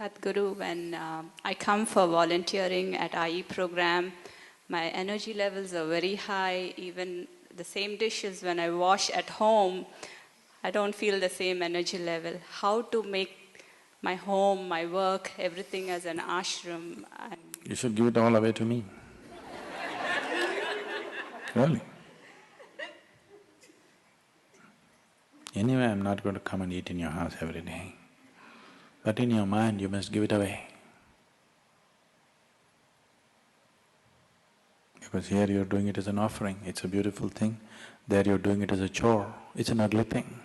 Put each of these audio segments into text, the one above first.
Sadhguru, when I come for volunteering at IE program, my energy levels are very high. Even the same dishes when I wash at home, I don't feel the same energy level. How to make my home, my work, everything as an ashram? You should give it all away to me. Really. Anyway, I'm not going to come and eat in your house every day. But in your mind, you must give it away. Because here you're doing it as an offering, it's a beautiful thing. There you're doing it as a chore, it's an ugly thing.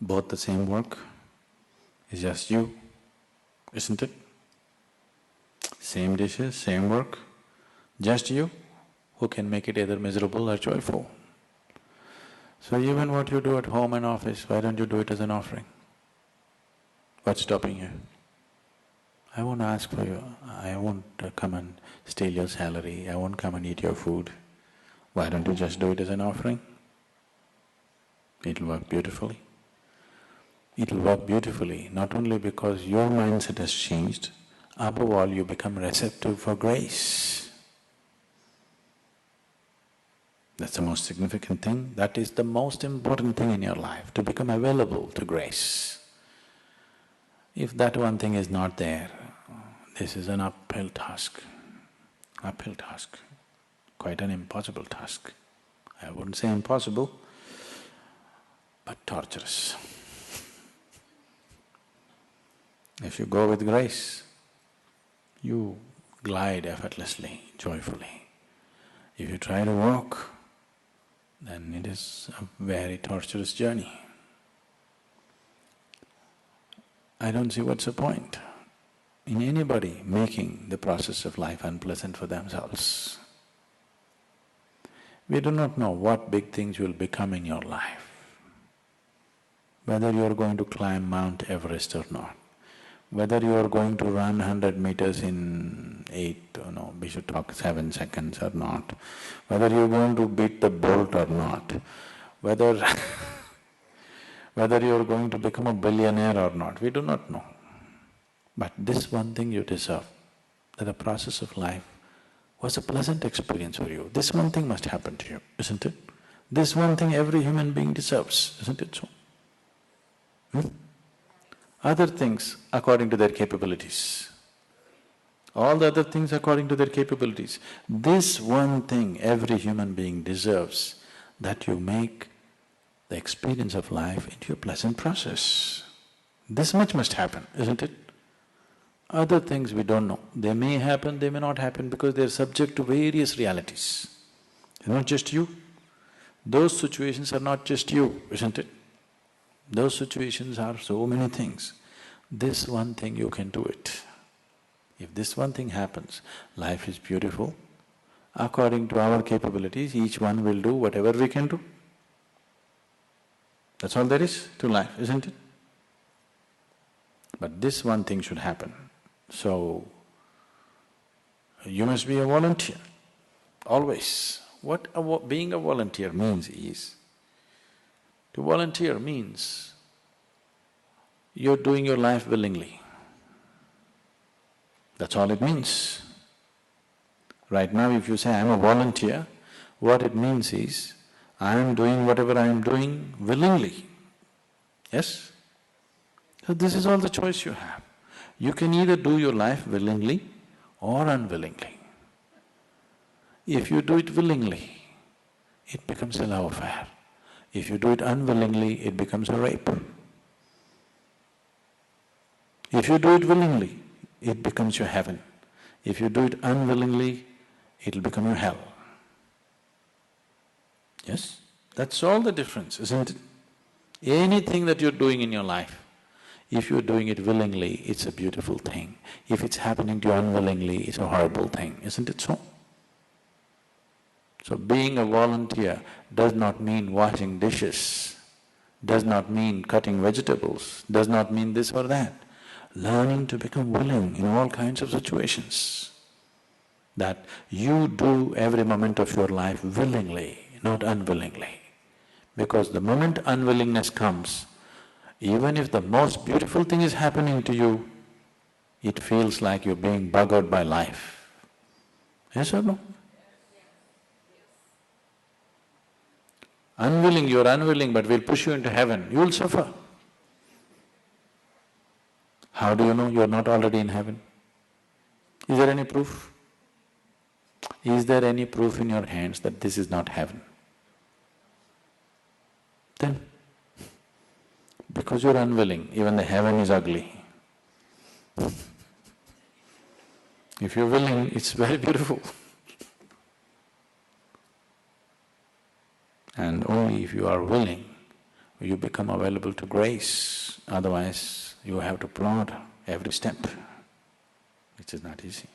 Both the same work, it's just you, isn't it? Same dishes, same work, just you who can make it either miserable or joyful. So even what you do at home and office, why don't you do it as an offering? What's stopping you? I won't ask for you, I won't come and steal your salary, I won't come and eat your food. Why don't you just do it as an offering? It'll work beautifully. It'll work beautifully not only because your mindset has changed, above all you become receptive for grace. That's the most significant thing, that is the most important thing in your life, to become available to grace. If that one thing is not there, this is an uphill task, quite an impossible task. I wouldn't say impossible, but torturous. If you go with grace, you glide effortlessly, joyfully. If you try to walk, then it is a very torturous journey. I don't see what's the point in anybody making the process of life unpleasant for themselves. We do not know what big things will become in your life, whether you are going to climb Mount Everest or not, whether you are going to run 100 meters in we should talk 7 seconds or not, whether you are going to beat the Bolt or not, whether you are going to become a billionaire or not, we do not know. But this one thing you deserve, that the process of life was a pleasant experience for you. This one thing must happen to you, isn't it? This one thing every human being deserves, isn't it so? Other things according to their capabilities. All the other things according to their capabilities. This one thing every human being deserves, that you make the experience of life into a pleasant process. This much must happen, isn't it? Other things we don't know. They may happen, they may not happen because they're subject to various realities. It's not just you. Those situations are not just you, isn't it? Those situations are so many things. This one thing you can do it. If this one thing happens, life is beautiful. According to our capabilities, each one will do whatever we can do. That's all there is to life, isn't it? But this one thing should happen. So, you must be a volunteer, always. What being a volunteer means is, to volunteer means you're doing your life willingly. That's all it means. Right now if you say, I'm a volunteer, what it means is, I am doing whatever I am doing willingly. Yes? So this is all the choice you have. You can either do your life willingly or unwillingly. If you do it willingly, it becomes a love affair. If you do it unwillingly, it becomes a rape. If you do it willingly, it becomes your heaven. If you do it unwillingly, it'll become your hell. Yes? That's all the difference, isn't it? Anything that you're doing in your life, if you're doing it willingly, it's a beautiful thing. If it's happening to you unwillingly, it's a horrible thing, isn't it so? So being a volunteer does not mean washing dishes, does not mean cutting vegetables, does not mean this or that. Learning to become willing in all kinds of situations. That you do every moment of your life willingly, not unwillingly. Because the moment unwillingness comes, even if the most beautiful thing is happening to you, it feels like you're being buggered by life. Yes or no? Unwilling, you're unwilling, but we'll push you into heaven, you will suffer. How do you know you're not already in heaven? Is there any proof? Is there any proof in your hands that this is not heaven? Then, because you're unwilling, even the heaven is ugly. If you're willing, it's very beautiful. And only if you are willing, you become available to grace. Otherwise, you have to plod every step, which is not easy.